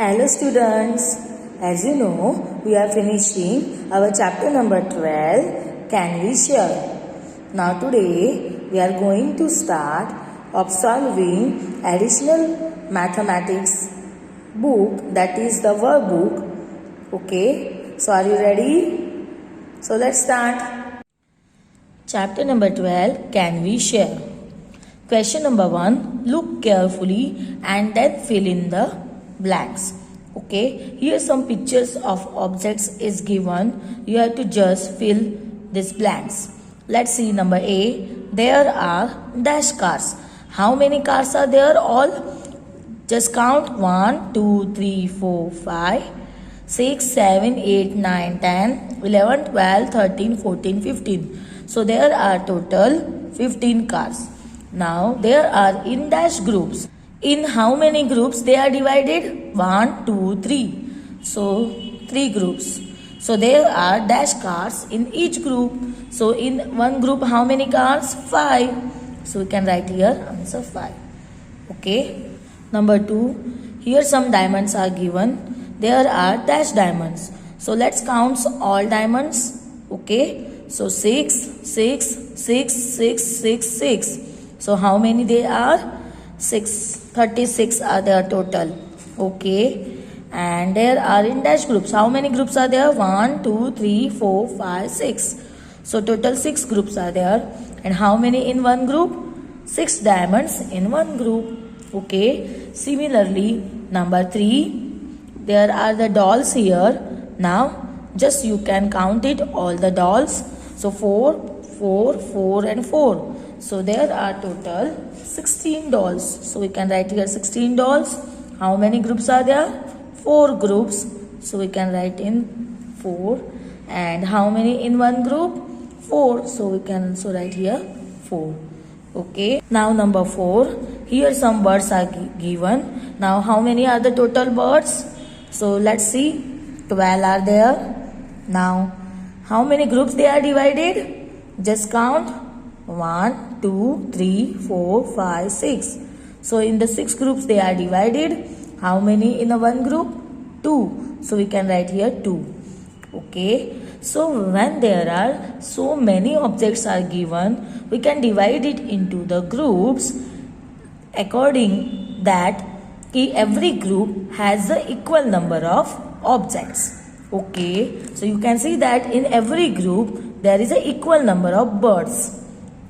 Hello students, as you know, we are finishing our chapter number 12, Can We Share? Now today, we are going to start of solving additional mathematics book, that is the workbook. Okay, so are you ready? So let's start. Chapter number 12, Can We Share? Question number 1, look carefully and then fill in the blanks. Okay, here some pictures of objects is given. You have to just fill these blanks. Let's see number A. There are dash cars. How many cars are there? All. Just count 1, 2, 3, 4, 5, 6, 7, 8, 9, 10, 11, 12, 13, 14, 15. So there are total 15 cars. Now there are in dash groups. In how many groups they are divided? 1, 2, 3. So 3 groups. So there are dash cars in each group. So in one group how many cars? 5. So we can write here answer 5. Okay. Number 2. Here some diamonds are given. There are dash diamonds. So let's count all diamonds. Okay. So 6, 6, 6, 6, 6, 6. So how many they are? 36 are there total. Okay, and there are in dash groups. How many groups are there? 1, 2, 3, 4, 5, 6. So total 6 groups are there. And how many in one group? 6 diamonds in one group. Okay, similarly number 3, there are the dolls here. Now just you can count it all the dolls. So 4, 4, 4 and 4. So there are total 16 dolls. So we can write here 16 dolls. How many groups are there? 4 groups. So we can write in 4. And how many in one group? 4. So we can also write here 4. Okay. Now number 4. Here some birds are given. Now how many are the total birds? So let's see. 12 are there. Now how many groups they are divided? Just count. 1, 2, 3, 4, 5, 6. So in the 6 groups they are divided. How many in a one group? 2. So we can write here 2. Okay. So when there are so many objects are given, we can divide it into the groups according that every group has the equal number of objects. Okay. So you can see that in every group there is a equal number of birds.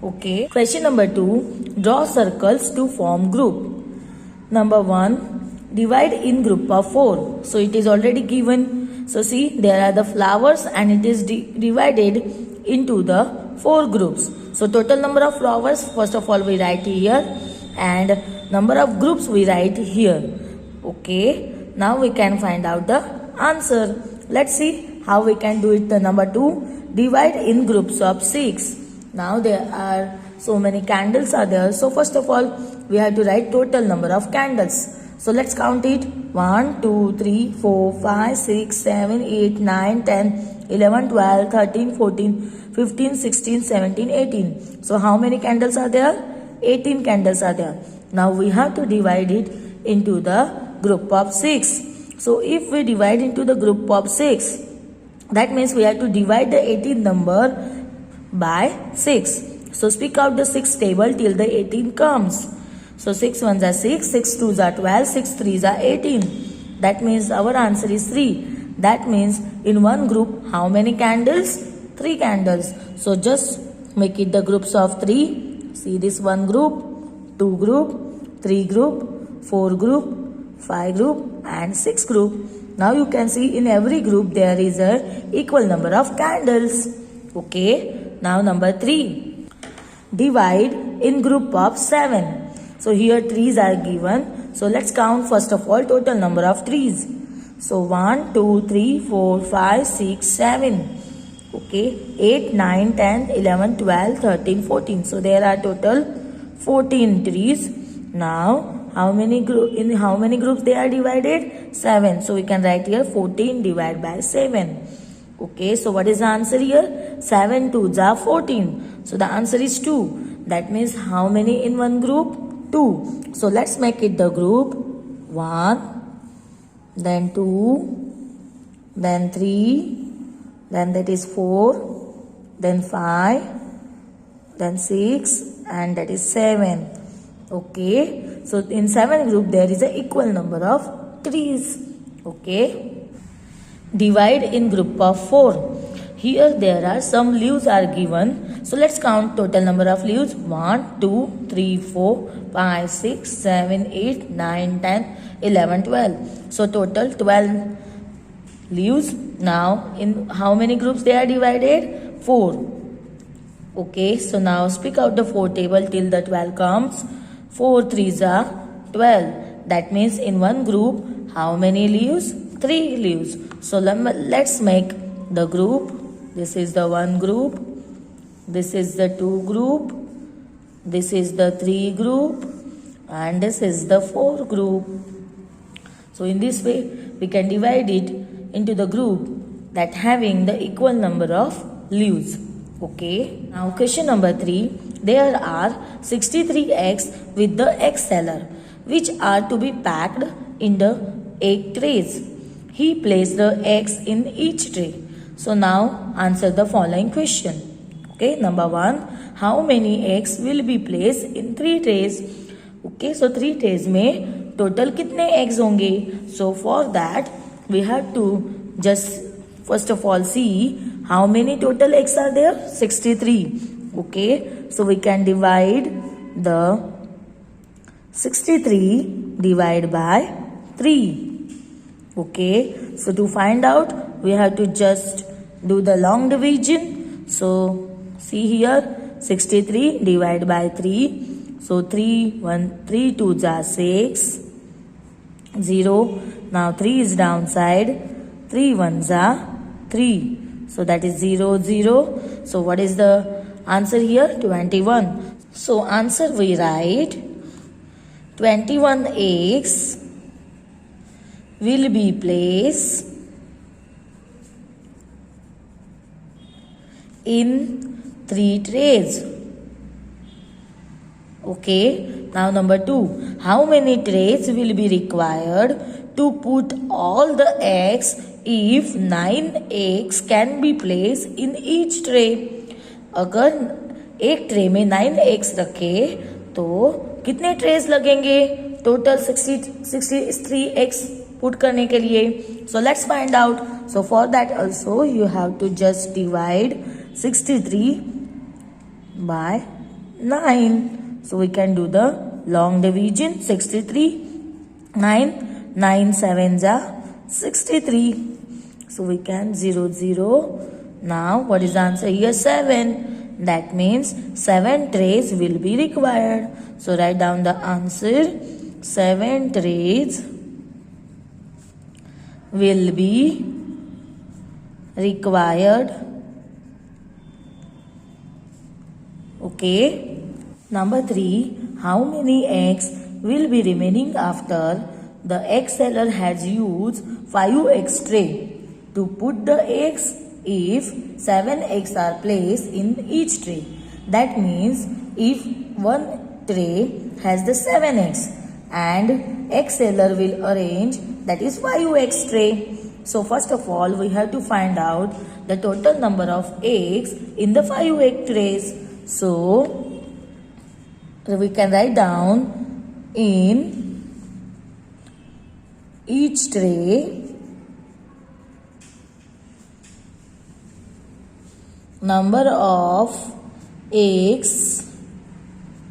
Okay. Question number 2. Draw circles to form group. Number 1. Divide in group of 4. So it is already given. So see, there are the flowers and it is divided into the 4 groups. So total number of flowers, first of all we write here, and number of groups we write here. Okay. Now we can find out the answer. Let's see how we can do it. The number 2. Divide in groups of 6. Now there are so many candles are there. So first of all, we have to write total number of candles. So let's count it. 1, 2, 3, 4, 5, 6, 7, 8, 9, 10, 11, 12, 13, 14, 15, 16, 17, 18. So how many candles are there? 18 candles are there. Now we have to divide it into the group of 6. So if we divide into the group of 6, that means we have to divide the 18 number by 6. So speak out the 6 table till the 18 comes. So 6 ones are 6, 6 twos are 12, 6 threes are 18. That means our answer is 3. That means in one group how many candles? 3 candles. So just make it the groups of 3. See this one group, 2 group, 3 group, 4 group, 5 group and 6 group. Now you can see in every group there is a equal number of candles. Okay. Now number 3. Divide in group of 7. So here trees are given. So let's count first of all total number of trees. So 1, 2, 3, 4, 5, 6, 7. Okay. 8, 9, 10, 11, 12, 13, 14. So there are total 14 trees. Now how many in how many groups they are divided? 7. So we can write here 14 divided by 7. Okay, so what is the answer here? 7 2s are 14. So the answer is 2. That means how many in one group? 2. So let's make it the group 1, then 2, then 3, then that is 4, then 5, then 6, and that is 7. Okay, so in 7 group there is an equal number of trees. Okay, divide in group of 4. Here there are some leaves are given. So let's count total number of leaves. 1, 2, 3, 4, 5, 6, 7, 8, 9, 10, 11, 12. So total 12 leaves. Now in how many groups they are divided? 4. Okay, so now speak out the 4 table till the 12 comes. 4 3s are 12. That means in one group how many leaves? 3 leaves. So let's make the group. This is the 1 group. This is the 2 group. This is the 3 group. And this is the 4 group. So in this way we can divide it into the group that having the equal number of leaves. Okay, now question number 3. There are 63 eggs with the egg seller which are to be packed in the egg trays. He placed the eggs in each tray. So now answer the following question. Okay, number 1. How many eggs will be placed in 3 trays? Okay, so 3 trays में total कितने eggs होंगे? So for that we have to just first of all see how many total eggs are there? 63. Okay, so we can divide the 63 divide by 3. Okay, so to find out we have to just do the long division. So see here 63 divide by 3. So 3 2s are 6, 0. Now 3 is downside, 3 1s are 3. So that is 0 0. So what is the answer here? 21. So answer we write 21 eggs will be placed in 3 trays. Okay, now number 2. How many trays will be required to put all the eggs if 9 eggs can be placed in each tray? अगर एक tray में 9 eggs रखे तो कितने trace लगेंगे? Total 63 eggs put करने के लिए. So let's find out. So for that also you have to just divide 63 by 9. So we can do the long division. 63 9 9 7s are 63. So we can 0 0. Now what is the answer here? 7. That means 7 trays will be required. So write down the answer. 7 trays will be required. Okay. Number 3. How many eggs will be remaining after the egg seller has used 5 eggs tray to put the eggs if 7 eggs are placed in each tray? That means if one tray has the 7 eggs and egg seller will arrange that is 5 eggs tray. So first of all we have to find out the total number of eggs in the 5 egg trays. So we can write down in each tray number of eggs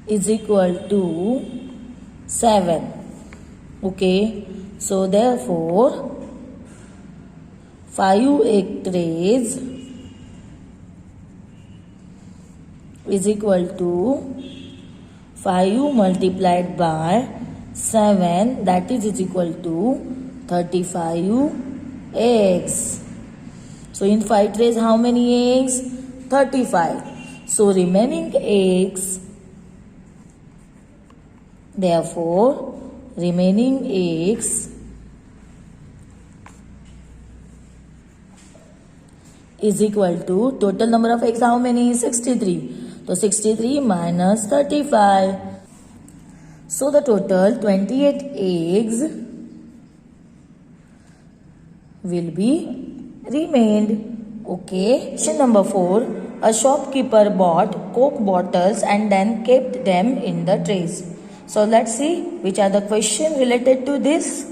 is equal to 7. Okay, so therefore 5 egg trays is equal to 5 multiplied by 7, that is equal to 35 eggs. So in 5 trays how many eggs? 35. So remaining eggs, therefore remaining eggs is equal to total number of eggs how many? 63. So 63 minus 35. So the total 28 eggs will be remained. Okay. Question number 4. A shopkeeper bought Coke bottles and then kept them in the trays. So let's see which are the questions related to this.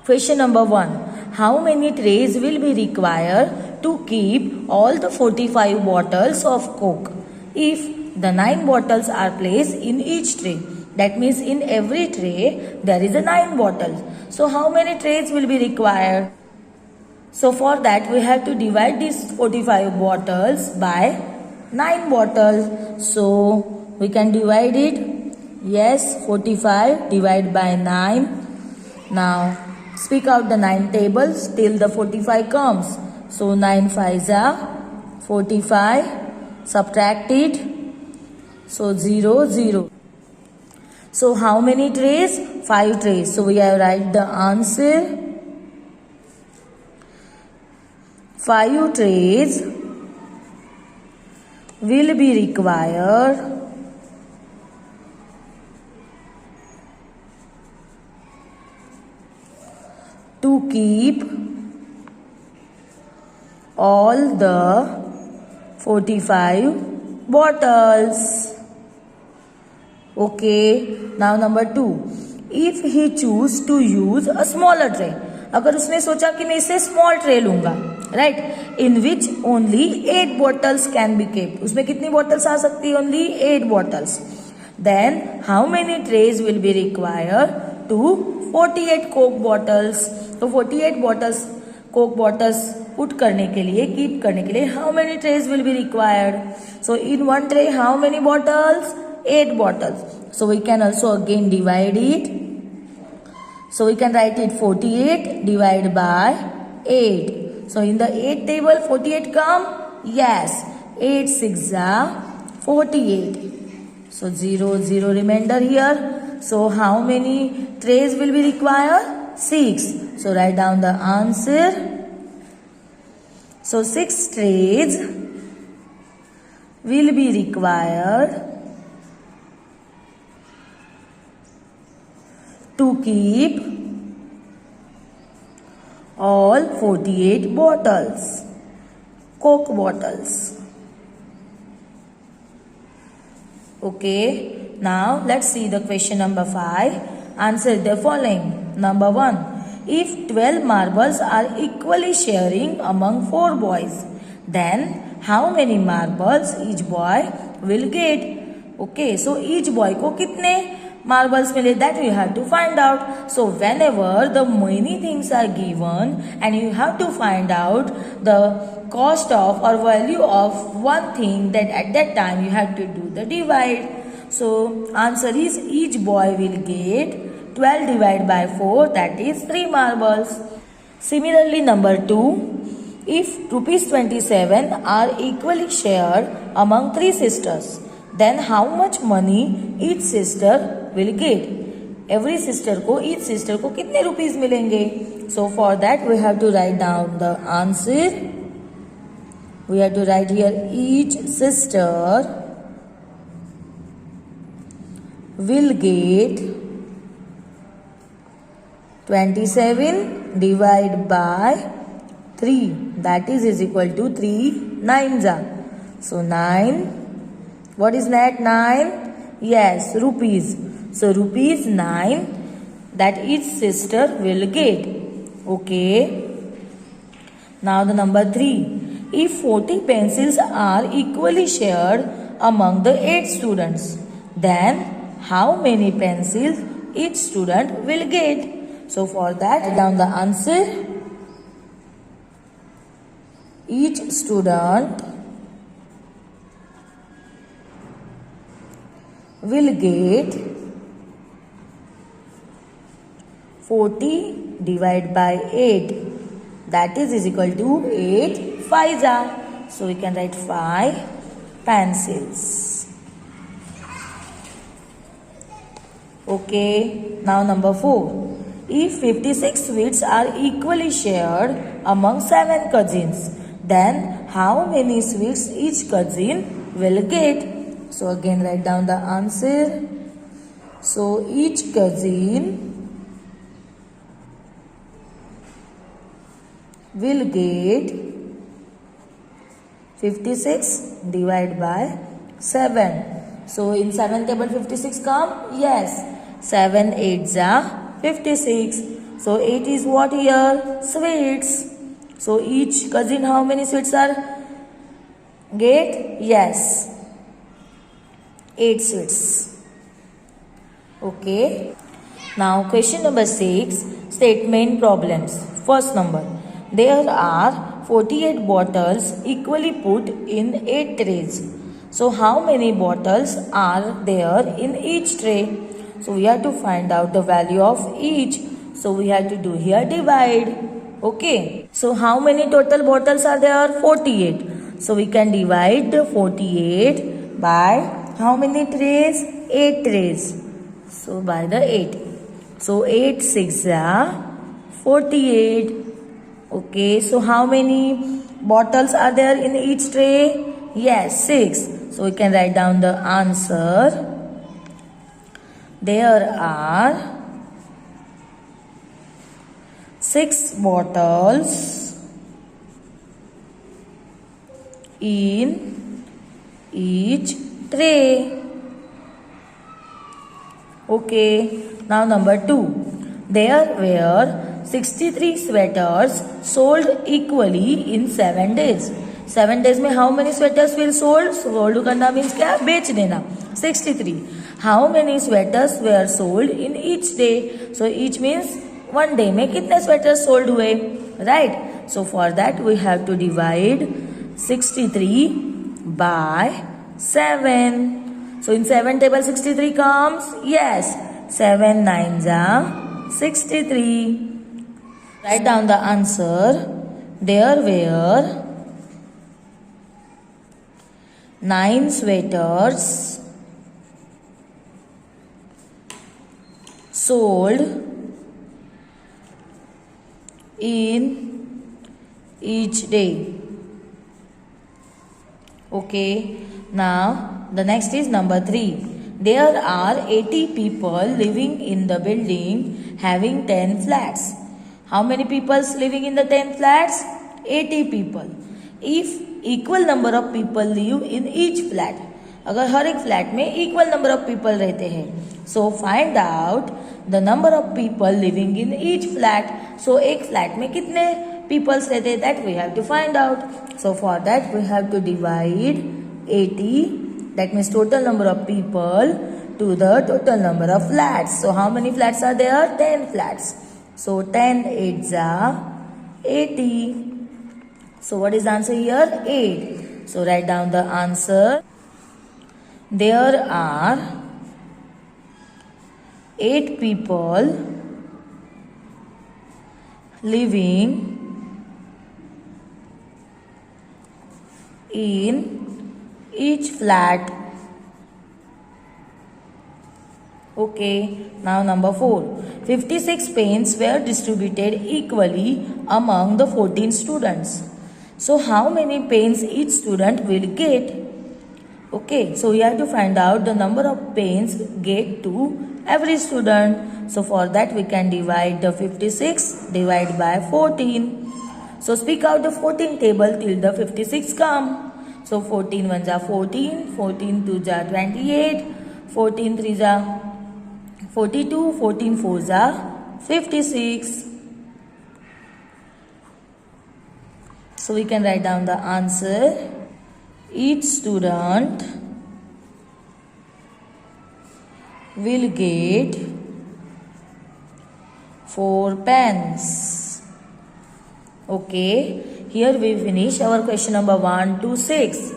Question number 1. How many trays will be required to keep all the 45 bottles of Coke if the 9 bottles are placed in each tray? That means in every tray there is a 9 bottles. So how many trays will be required? So for that we have to divide these 45 bottles by 9 bottles. So we can divide it. Yes, 45 divided by 9. Now speak out the 9 tables till the 45 comes. So 9 5s are 45. Subtract it. So 0 0. So how many trays? 5 trays. So we have write the answer. 5 trays will be required to keep all the 45 bottles. Okay. Now number 2. If he choose to use a smaller tray, अगर उसने सोचा कि मैं इसे small tray लूंगा, right, in which only 8 bottles can be kept, उसमें कितनी bottles आ सकती है? Only 8 bottles. Then how many trays will be required to 48 coke bottles? तो 48 बॉटल्स कोक बॉटल्स पुट करने के लिए, कीप करने के लिए, how many trays will be required? So in one tray how many bottles? 8 bottles. So we can also again divide it. So we can write it 48 divided by 8. So in the 8 table 48 come? Yes. 8 6 are 48. So 0 0 remainder here. So how many trays will be required? 6. So write down the answer. So 6 trays will be required to keep all 48 bottles, Coke bottles. Okay, now let's see the question number 5. Answer the following. Number 1. If 12 marbles are equally sharing among 4 boys, then how many marbles each boy will get? Okay, so each boy को कितने marbles मिले, that you have to find out. So whenever the many things are given and you have to find out the cost of or value of one thing, that at that time you have to do the divide. So answer is each boy will get 12 divided by 4, that is 3 marbles. Similarly, number 2, if rupees 27 are equally shared among 3 sisters, then how much money each sister will get? Every sister को, each sister को कितने rupees मिलेंगे? So for that we have to write down the answer. We have to write here each sister will get 27 divided by 3, that is equal to 3 9s are. So 9. What is that? 9? Yes, rupees. So rupees 9 that each sister will get. Okay. Now the number 3. If 40 pencils are equally shared among the 8 students, then how many pencils each student will get? So for that, write down the answer. Each student will get 40 divided by 8, that is equal to 8 5s are. So we can write 5 pencils. Okay, now number 4. If 56 sweets are equally shared among 7 cousins, then how many sweets each cousin will get? So again write down the answer. So each cousin will get 56 divided by 7. So in 7 table 56 come? Yes. 7 8s are 56. So 8 is what here? Sweets. So each cousin how many sweets are get? Yes. 8 sweets. Okay. Now question number 6. Statement problems. First number. There are 48 bottles equally put in 8 trays. So how many bottles are there in each tray? So we have to find out the value of each. So we have to do here divide. Okay. So how many total bottles are there? 48. So we can divide the 48 by how many trays? 8 trays. So by the 8. So 8 6 are 48. Okay, so how many bottles are there in each tray? Yes, 6. So we can write down the answer. There are 6 bottles in each tray. Okay, now number 2. There were 63 sweaters sold equally in 7 days. 7 days में how many sweaters will sold? Sold करना means क्या? बेच देना. 63. How many sweaters were sold in each day? So each means one day में कितने sweaters sold हुए? Right. So for that we have to divide 63 by 7. So in 7 table 63 comes? Yes. 7 9s are 63. Write down the answer. There were 9 sweaters sold in each day. Okay. Now the next is number 3. There are 80 people living in the building having 10 flats. How many people living in the 10 flats? 80 people. If equal number of people live in each flat, अगर हर एक flat में equal number of people रहते हैं, so find out the number of people living in each flat. So एक flat में कितने peoples रहते हैं, that we have to find out. So for that we have to divide 80, that means total number of people, to the total number of flats. So how many flats are there? 10 flats. So 10 8s are 80. So what is the answer here? 8. So write down the answer. There are 8 people living in each flat. Okay, now number 4. 56 pens were distributed equally among the 14 students. So how many pens each student will get? Okay, so we have to find out the number of pens get to every student. So for that we can divide the 56 divide by 14. So speak out the 14 table till the 56 come. So 14 1s are 14, 14 2s are 28, 14 3s are 42, 14 4s are 56. So we can write down the answer. Each student will get 4 pens. Okay, here we finish our question number 1 to 6.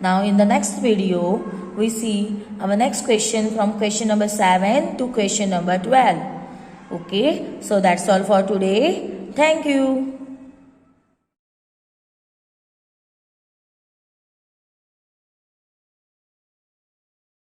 Now in the next video, we see our next question from question number 7 to question number 12. Okay, so that's all for today. Thank you.